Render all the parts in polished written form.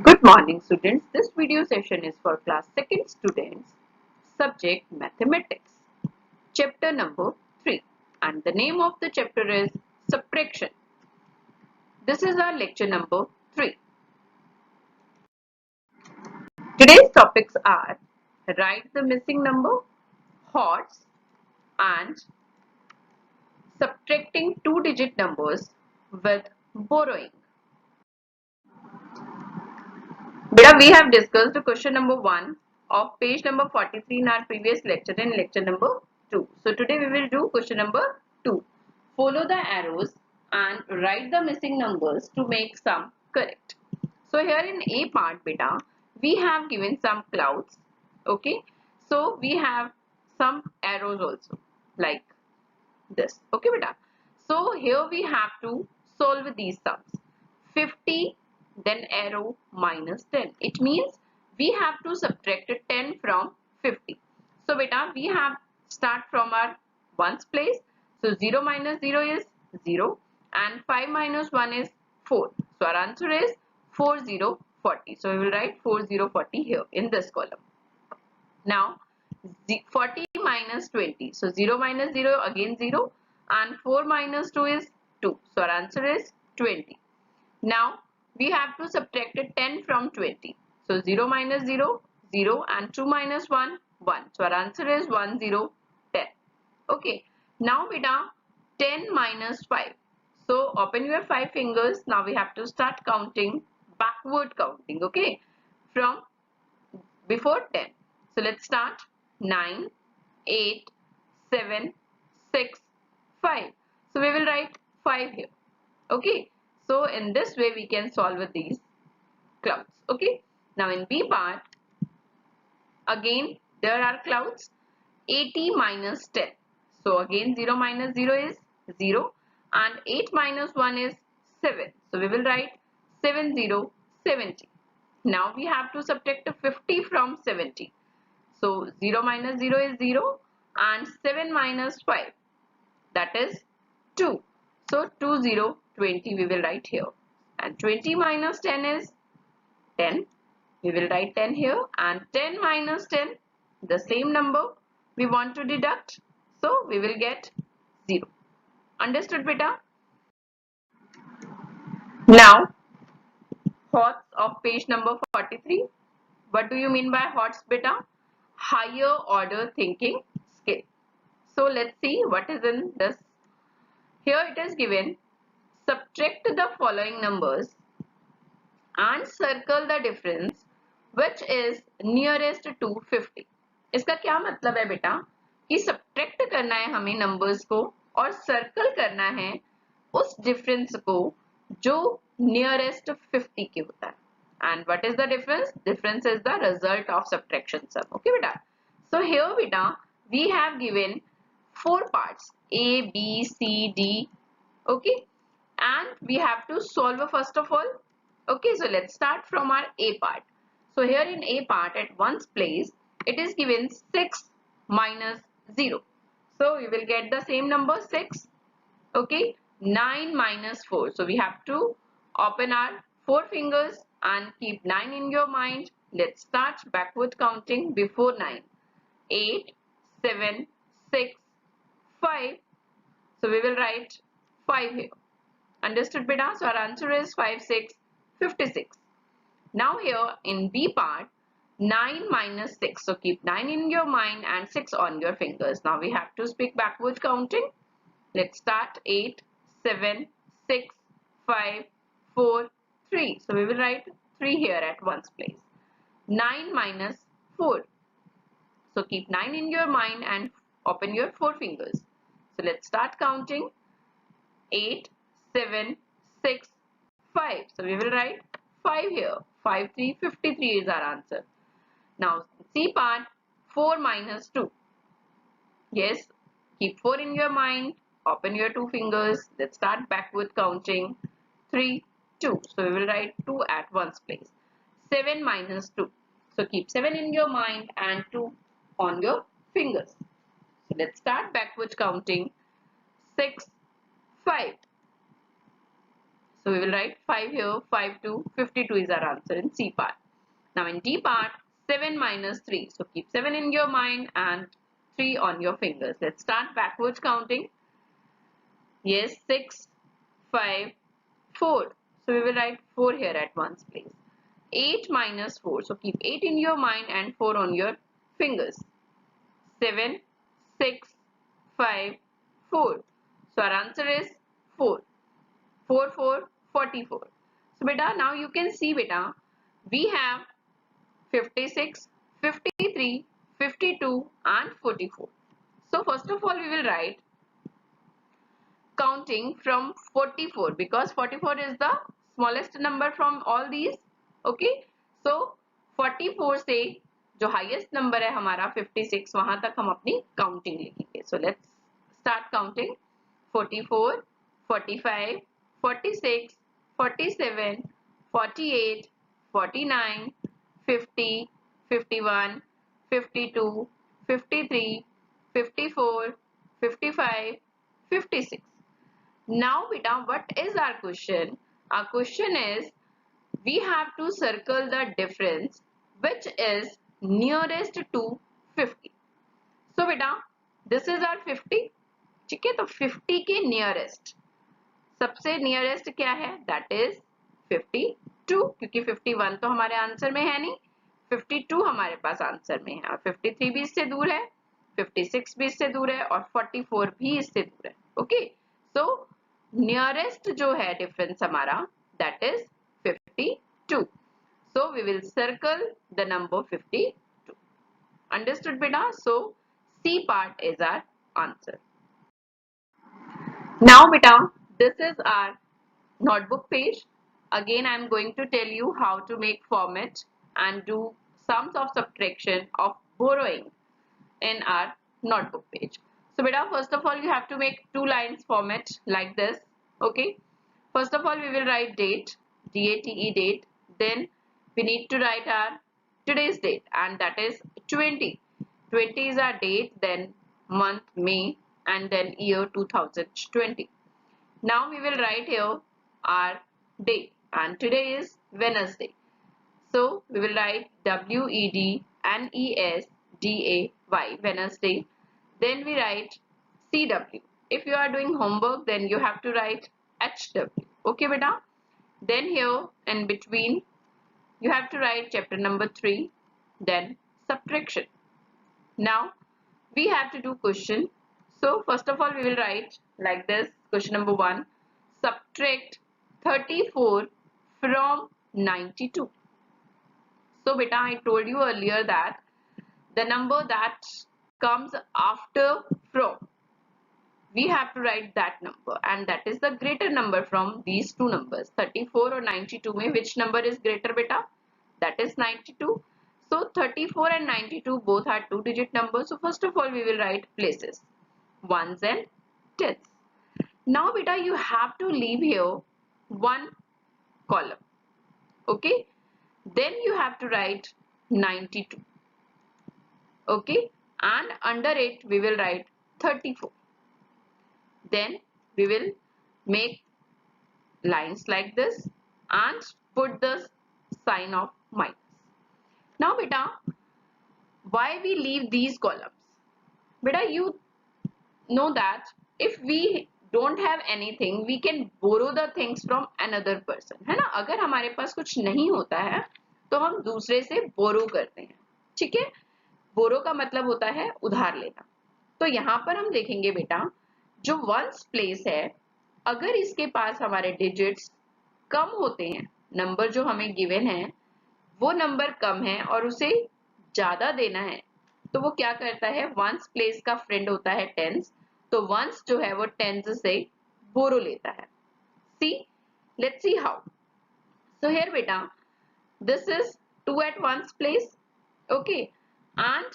Good morning students. This video session is for class 2nd students, subject mathematics, chapter number 3, and the name of the chapter is subtraction. This is our lecture number 3. Today's topics are write the missing number, hordes, and subtracting two-digit numbers with borrowing. Beta, we have discussed the question number 1 of page number 43 in our previous lecture in lecture number 2. So today we will do question number 2. Follow the arrows and write the missing numbers to make sum correct. So here in A part beta, we have given some clouds. Okay. So we have some arrows also like this. Okay beta. So here we have to solve these sums. 50 then arrow minus 10. It means we have to subtract 10 from 50. So beta we have start from our ones place. So 0 minus 0 is 0 and 5 minus 1 is 4. So our answer is 4040. So we will write 4040 here in this column. Now 40 minus 20. So 0 minus 0 again 0 and 4 minus 2 is 2. So our answer is 20. Now we have to subtract 10 from 20. So 0 minus 0, 0 and 2 minus 1, 1. So our answer is 1, 0, 10. Okay. Now beta 10 minus 5. So open your 5 fingers. Now we have to start counting, backward counting. Okay. From before 10. So let's start 9, 8, 7, 6, 5. So we will write 5 here. Okay. So in this way we can solve with these clouds. Okay. Now in B part, again there are clouds. 80 minus 10. So again 0 minus 0 is 0 and 8 minus 1 is 7. So we will write 7070. Now we have to subtract 50 from 70. So 0 minus 0 is 0 and 7 minus 5, that is 2. So 2020 we will write here, and 20 minus 10 is 10. We will write 10 here, and 10 minus 10, the same number we want to deduct. So we will get 0. Understood beta? Now HOTS of page number 43. What do you mean by HOTS beta? Higher order thinking skill. So let's see what is in this. Here it is given, subtract the following numbers and circle the difference which is nearest to 50. इसका क्या मतलब है बेटा कि subtract करना है हमें numbers को और सर्कल करना है उस डिफरेंस को जो नियरेस्ट 50 के होता है. And what is the difference? Difference is the result of subtraction sum. Okay beta. So here beta we have given 4 parts A, B, C, D. Okay. And we have to solve first of all. Okay, so let's start from our A part. So here in A part at ones place, it is given 6 minus 0. So we will get the same number 6. Okay, 9 minus 4. So we have to open our 4 fingers and keep 9 in your mind. Let's start backward counting before 9. 8, 7, 6, 5. So we will write 5 here. Understood beta? So our answer is 5, 6, 56. Now here in B part, 9 minus 6. So keep 9 in your mind and 6 on your fingers. Now we have to speak backward counting. Let's start 8, 7, 6, 5, 4, 3. So we will write 3 here at ones place. 9 minus 4. So keep 9 in your mind and open your 4 fingers. So let's start counting. 8, 7, 6, 5. So we will write 5 here. 5, 3, 53 is our answer. Now C part, 4 minus 2. Yes, keep 4 in your mind. Open your 2 fingers. Let's start backward counting. 3, 2. So we will write 2 at ones place. 7 minus 2. So keep 7 in your mind and 2 on your fingers. So let's start backward counting. 6, 5. So we will write 5 here, 5 2, 52 is our answer in C part. Now in D part, 7 minus 3. So keep 7 in your mind and 3 on your fingers. Let's start backwards counting. Yes, 6, 5, 4. So we will write 4 here at one's place. 8 minus 4. So keep 8 in your mind and 4 on your fingers. 7, 6, 5, 4. So our answer is 4. 4, 4, 44. So beta, now you can see beta, we have 56, 53, 52 and 44. So first of all we will write counting from 44 because 44 is the smallest number from all these. Okay, so 44 से जो highest number है हमारा 56 वहां तक हम अपनी counting लिखेंगे. So let's start counting. 44, 45, 46, 47, 48, 49, 50, 51, 52, 53, 54, 55, 56. Now beta, what is our question? Our question is we have to circle the difference which is nearest to 50. So beta, this is our 50. ठीक है, तो 50 के nearest सबसे nearest क्या है? That is 52 क्योंकि 51 तो हमारे आंसर में है नहीं, 52 हमारे पास आंसर में है और 53 भी इससे दूर है, 56 भी इससे दूर है और 44 भी इससे दूर है. ओके, सो नियरेस्ट जो है डिफरेंस हमारा that is 52. So we will circle the number 52. Understood बेटा? So C part is our answer. Now beta, this is our notebook page. Again I am going to tell you how to make format and do sums of subtraction of borrowing in our notebook page. So beta, first of all you have to make two lines format like this. Okay, first of all we will write date, date, date. Then we need to write our today's date and that is 20. 20 is our date, then month May and then year 2020. Now we will write here our day and today is Wednesday. So we will write WEDNESDAY, Wednesday. Then we write CW. If you are doing homework, then you have to write HW. Okay, beta? Then here in between, you have to write chapter number 3, then subtraction. Now we have to do question. So first of all, we will write like this. Question number 1. Subtract 34 from 92. So beta, I told you earlier that the number that comes after from, we have to write that number and that is the greater number from these two numbers. 34 or 92 mein which number is greater beta? That is 92. So 34 and 92 both are two digit numbers. So first of all we will write places, ones and tens. Now beta, you have to leave here one column. Okay, then you have to write 92. Okay, and under it we will write 34. Then we will make lines like this and put the sign of minus. Now beta, why we leave these columns? Beta, you know that if we don't have anything, we can borrow the things from another person, है ना? अगर हमारे पास कुछ नहीं होता है तो हम दूसरे से बोरो करते हैं. ठीक है, बोरो का मतलब होता है उधार लेना. तो यहाँ पर हम देखेंगे बेटा, जो वंस प्लेस है, अगर इसके पास हमारे डिजिट्स कम होते हैं, नंबर जो हमें गिवन है वो नंबर कम है और उसे ज्यादा देना है, तो वो क्या करता है, वंस प्लेस का फ्रेंड होता है टेंस, तो वंस जो है वो टेंस से बोरो लेता है. See, let's see how. So here बेटा, this is 2 at ones place. Okay, and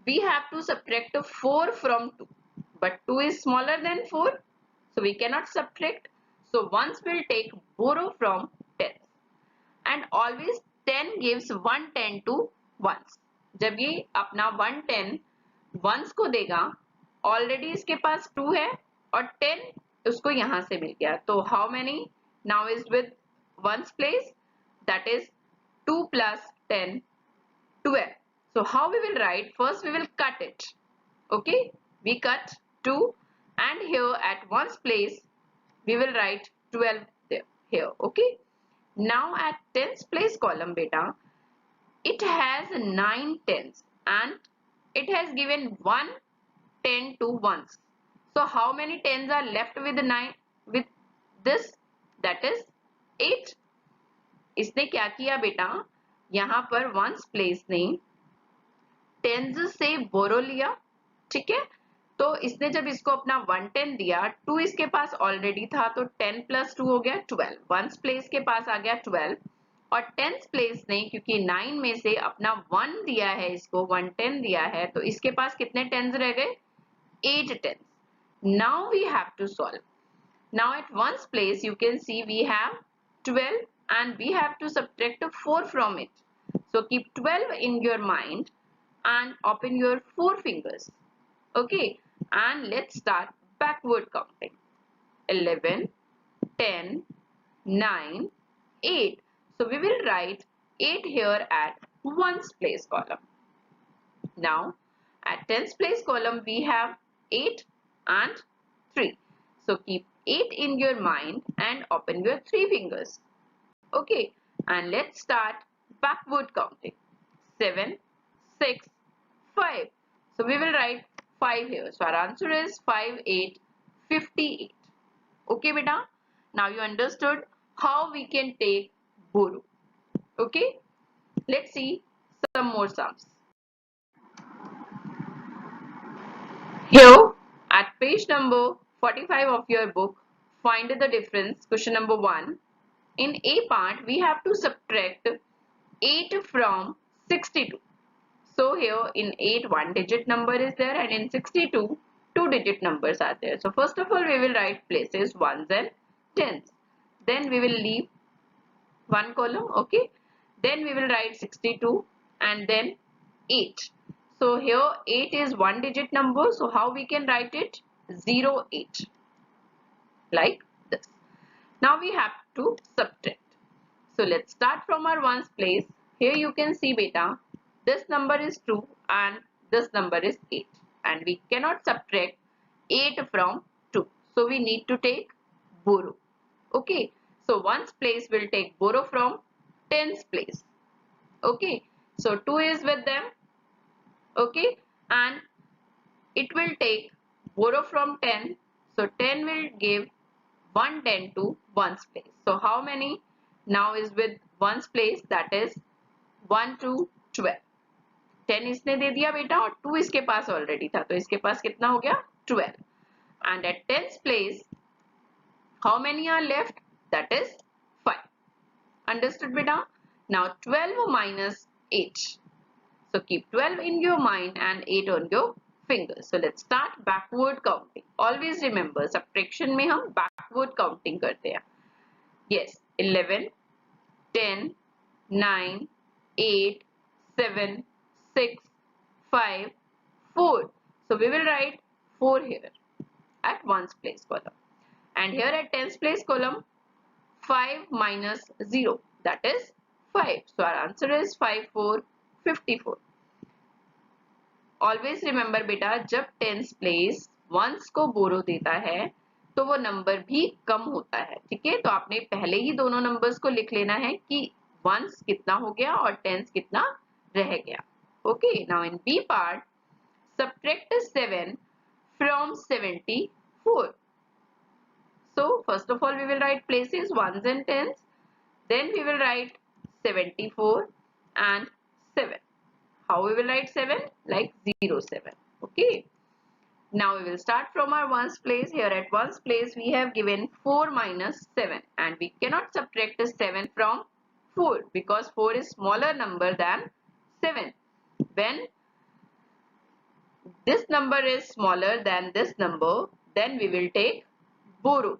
we have to subtract 4 from 2, but 2 is smaller than 4, so we cannot subtract. So ones will take borrow from tens and always 10 gives 110 to ones. जब ये अपना 110 ones को देगा, already इसके पास 2 है और 10 उसको यहां से मिल गया, तो how many now is with ones place, that is 2 plus 10, 12. So how we will write? First we will cut it. Okay, we cut 2 and here at ones place we will write 12 there, here. Okay, now at tens place column beta, it has 9 tens and it has given 1 10 to ones. So how many tens are left with 9 with this? That is 8. इसने क्या किया बेटा, यहाँ पर ones place ने tense से बोरो लिया, ठीक है। तो इसने जब इसको अपना 110 दिया, 2 इसके पास ऑलरेडी था तो 10 प्लस 2 हो गया 12, वंस प्लेस के पास आ गया 12 और टेंस प्लेस ने क्योंकि 9 में से अपना 1 दिया है, इसको 110 दिया है, तो इसके पास कितने टेंस रह गए? 8 tens. Now we have to solve. Now at ones place you can see we have 12 and we have to subtract 4 from it. So keep 12 in your mind and open your 4 fingers. Okay, and let's start backward counting. 11, 10, 9, 8. So we will write 8 here at ones place column. Now at tens place column we have 8 and 3. So keep 8 in your mind and open your 3 fingers. Okay, and let's start backward counting. 7, 6, 5. So we will write 5 here. So our answer is 5, 8, 58. Okay, beta. Now you understood how we can take borrow. Okay, let's see some more sums. Here at page number 45 of your book, find the difference. Question number 1. In A part, we have to subtract 8 from 62. So here in 8, one digit number is there and in 62, two digit numbers are there. So first of all, we will write places ones and tens. Then we will leave one column, okay. Then we will write 62 and then 8. So here 8 is one digit number. So how we can write it? 0, 8. Like this. Now we have to subtract. So let's start from our ones place. Here you can see beta, this number is 2 and this number is 8. And we cannot subtract 8 from 2. So we need to take borrow. Okay. So ones place will take borrow from tens place. Okay. So 2 is with them. Okay, and it will take borrow from 10. So 10 will give 110 to ones place. So how many now is with ones place? That is 1 to 12. 10 इसने दे दिया बेटा और 2 इसके पास already था, तो इसके पास कितना हो गया? 12. And at tens place, how many are left? That is 5. Understood beta? Now 12 minus 8. So keep 12 in your mind and 8 on your fingers. So let's start backward counting. Always remember, subtraction में हम backward counting करते हैं. Yes, 11, 10, 9, 8, 7, 6, 5, 4. So we will write 4 here at ones place column. And here at tens place column, 5 minus 0. That is 5. So our answer is 5, 4, 54. Always remember बेटा, जब tens place once को बोरो देता है तो वो नंबर भी कम होता है, ठीक है। तो आपने पहले ही दोनों नंबर्स को लिख लेना है कि वंस कितना हो गया और टेंस कितना रह गया। Okay, now in B part, subtract 7 from 74. So first of all we will write places ones and tens, then we will write 74 and 7. How we will write 7? Like 0, 7. Okay. Now we will start from our ones place. Here at ones place we have given 4 minus 7 and we cannot subtract 7 from 4 because 4 is smaller number than 7. When this number is smaller than this number, then we will take borrow.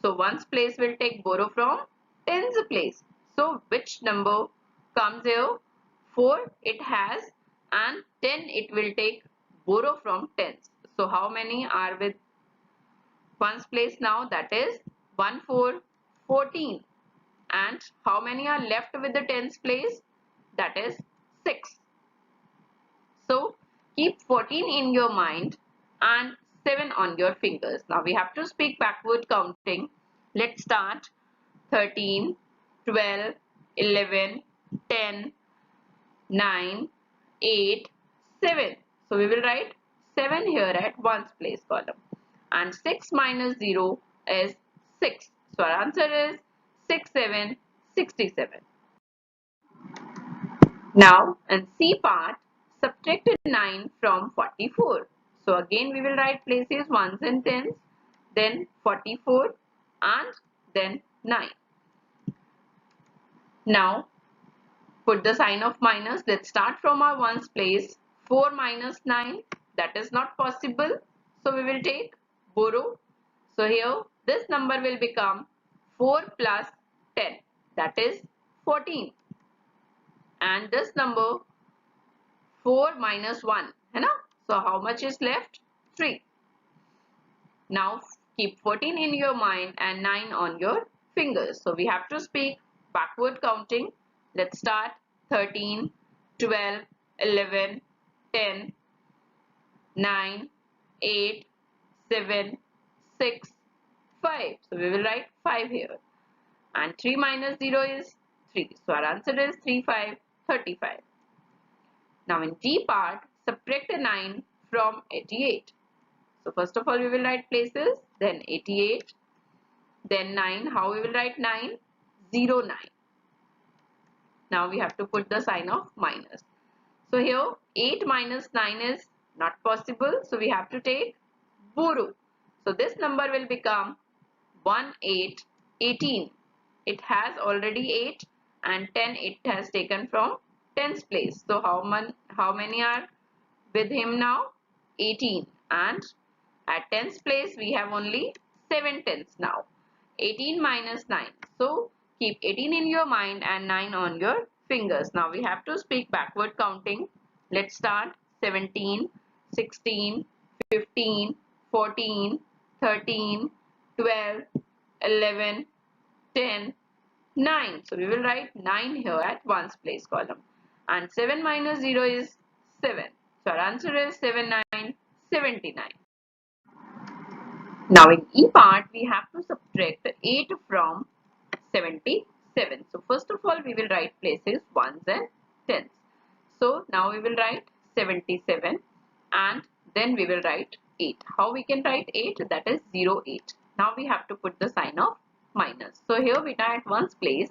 So ones place will take borrow from tens place. So which number comes here? 4 it has and 10 it will take borrow from tens. So how many are with ones place now? That is 1, 4, 14. And how many are left with the tens place? That is 6. So keep 14 in your mind and 7 on your fingers. Now we have to speak backward counting. Let's start. 13, 12, 11, 10, 9, 8, 7. So we will write 7 here at ones place column. And 6 minus 0 is 6. So our answer is 6, 7, 67. Now in C part, subtract 9 from 44. So again we will write places ones and tens, then 44 and then 9. Now put the sign of minus. Let's start from our ones place. 4 minus 9, that is not possible. So we will take borrow. So here this number will become 4 plus 10, that is 14. And this number 4 minus 1, है ना? So how much is left? 3. Now keep 14 in your mind and 9 on your fingers. So we have to speak backward counting. Let's start. 13, 12, 11, 10, 9, 8, 7, 6, 5. So we will write 5 here. And 3 minus 0 is 3. So our answer is 3, 5, 35. Now in D part, subtract 9 from 88. So first of all we will write places, then 88, then 9. How we will write 9? 0, 9. Now we have to put the sign of minus. So here 8 minus 9 is not possible. So we have to take borrow. So this number will become 1, 8, 18. It has already 8 and 10 it has taken from tens place. So how many are with him now? 18. And at tens place we have only 7 tens now. 18 minus 9. So keep 18 in your mind and 9 on your fingers. Now we have to speak backward counting. Let's start. 17, 16, 15, 14, 13, 12, 11, 10, 9. So we will write 9 here at ones place column. And 7 minus 0 is 7. So our answer is 7, 9, 79. Now in E part, we have to subtract 8 from 77. So first of all, we will write places ones and tens. So now we will write 77 and then we will write 8. How we can write 8? That is 0, 8. Now we have to put the sign of minus. So here we at ones place,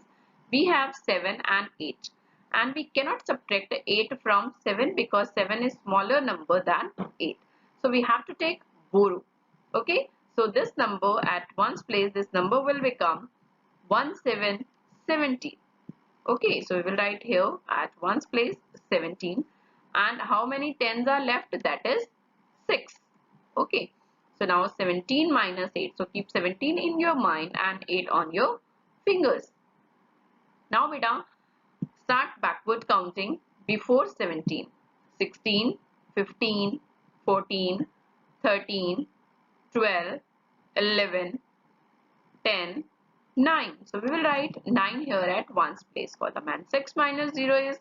we have 7 and 8. And we cannot subtract 8 from 7 because 7 is smaller number than 8. So we have to take borrow. Okay. So this number at ones place, this number will become 1770. Okay, so we will write here at ones place 17. And how many tens are left? That is 6. Okay, so now 17 minus 8. So keep 17 in your mind and 8 on your fingers. Now beta, start backward counting before 17. 16, 15, 14, 13, 12, 11, 10, 9. So we will write 9 here at ones place column and 6 minus 0 is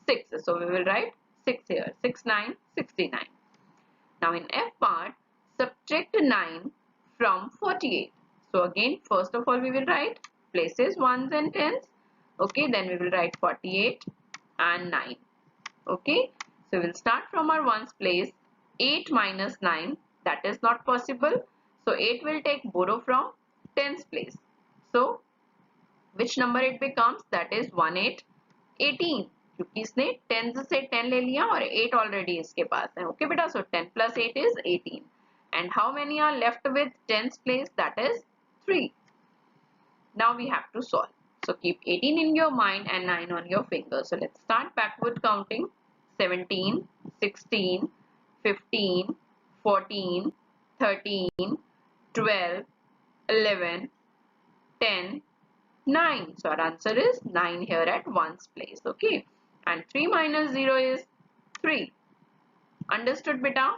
6. So we will write 6 here. 6, 9, 69. Now in F part, subtract 9 from 48. So again, first of all we will write places ones and tens. Okay, then we will write 48 and 9. Okay, so we will start from our ones place. 8 minus 9, that is not possible. So 8 will take borrow from tens place. So which number it becomes? That is 1, 8, 18. क्योंकि इसने tens से 10 ले लिया और 8 already इसके पास है. Okay बेटा, so 10 plus 8 is 18. And how many are left with tens place? That is 3. Now we have to solve. So keep 18 in your mind and 9 on your fingers. So let's start backward counting. 17, 16, 15, 14, 13, 12, 11, 10, 9. So our answer is 9 here at ones place. Okay. And 3 minus 0 is 3. Understood beta?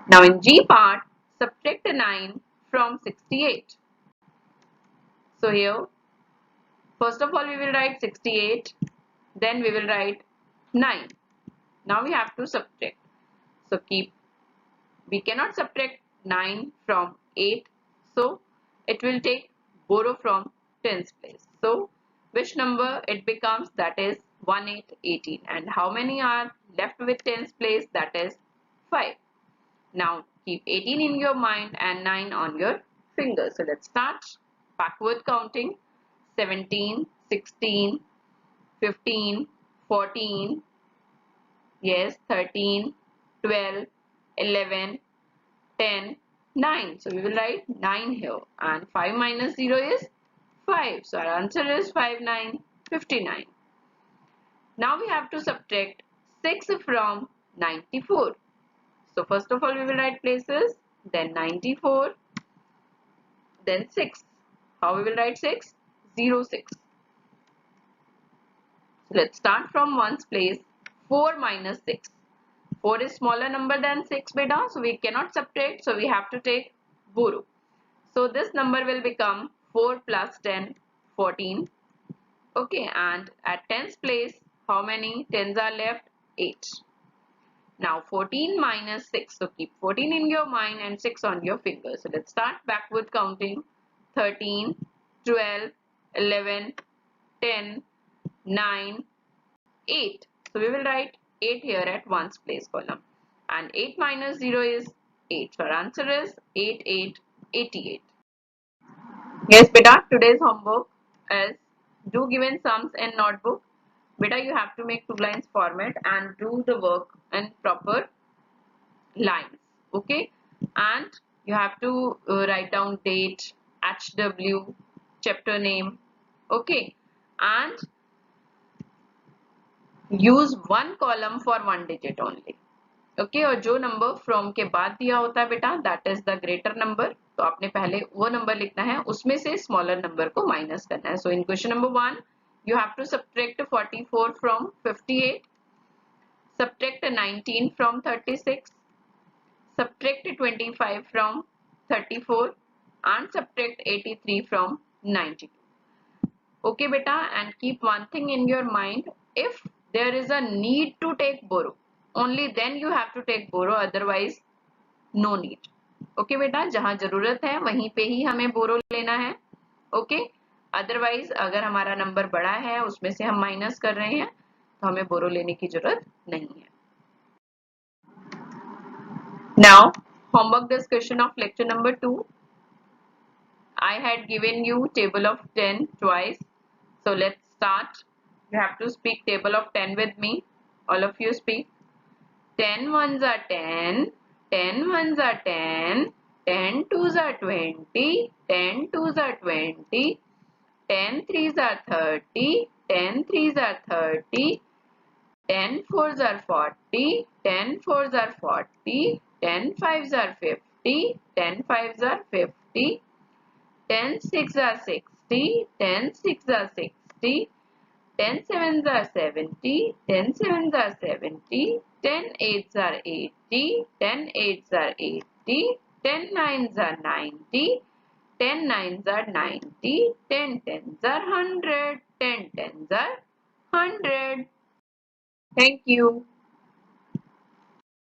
Now in G part, subtract 9 from 68? So here, first of all, we will write 68, then we will write 9. Now we have to subtract. So we cannot subtract 9 from 8. So it will take borrow from tens place. So which number it becomes? That is 1, 8, 18. And how many are left with tens place? That is 5. Now keep 18 in your mind and 9 on your finger. So let's start backward counting. 17, 16, 15, 14, yes, 13, 12, 11, 10, 9. So we will write 9 here, and 5 minus 0 is 5. So our answer is 5, 9, 59. Now we have to subtract 6 from 94. So first of all we will write places, then 94, then 6. How we will write 6? 0, 6. So let's start from ones place. 4 minus 6. 4 is smaller number than 6 beta, so we cannot subtract, so we have to take borrow. So this number will become 4 plus 10, 14. Okay, and at tens place, how many tens are left? 8. Now 14 minus 6. So keep 14 in your mind and 6 on your finger. So let's start backward counting. 13, 12, 11, 10, 9, 8. So we will write 8 here at ones place column. And 8 minus 0 is 8. So our answer is 8, 8, 88. Yes, beta, today's homework is do given sums in notebook. Beta, you have to make 2 lines format and do the work in proper lines. Okay, and you have to write down date, HW, chapter name. Okay, and use one column for one digit only. Okay और जो number from के बाद दिया होता है बेटा that is the greater number, तो आपने पहले वो नंबर लिखना है, उसमें से स्मॉलर नंबर को माइनस करना है. So in question number 1 you have to subtract 44 from 58, subtract 19 from 36, subtract 25 from 34 and subtract 83 from 92. Okay beta, and keep one thing in your mind, if there is a need to take borrow, only then you have to take borrow, otherwise no need. Okay बेटा, जहां जरूरत है वहीं पे ही हमें बोरो लेना है. Okay, otherwise अगर हमारा नंबर बड़ा है उसमें से हम माइनस कर रहे हैं तो हमें बोरो लेने की जरूरत नहीं है. Now homework discussion of lecture number 2. I had given you table of 10 twice. So let's start. You have to speak table of 10 with me. All of you speak. 10 ones are 10, 10 ones are 10, 10 twos are 20, 10 twos are 20, 10 threes are 30, 10 threes are 30, 10 fours are 40, 10 fours are 40, 10 fives are 50, 10 fives are 50, 10 six are 60, 10 six are 60, 10 sevens are 70, 10 sevens are 70, 10 eights are 80, 10 eights are 80, 10 nines are 90, 10 nines are 90, 10 tens are 100, 10 tens are 100. Thank you.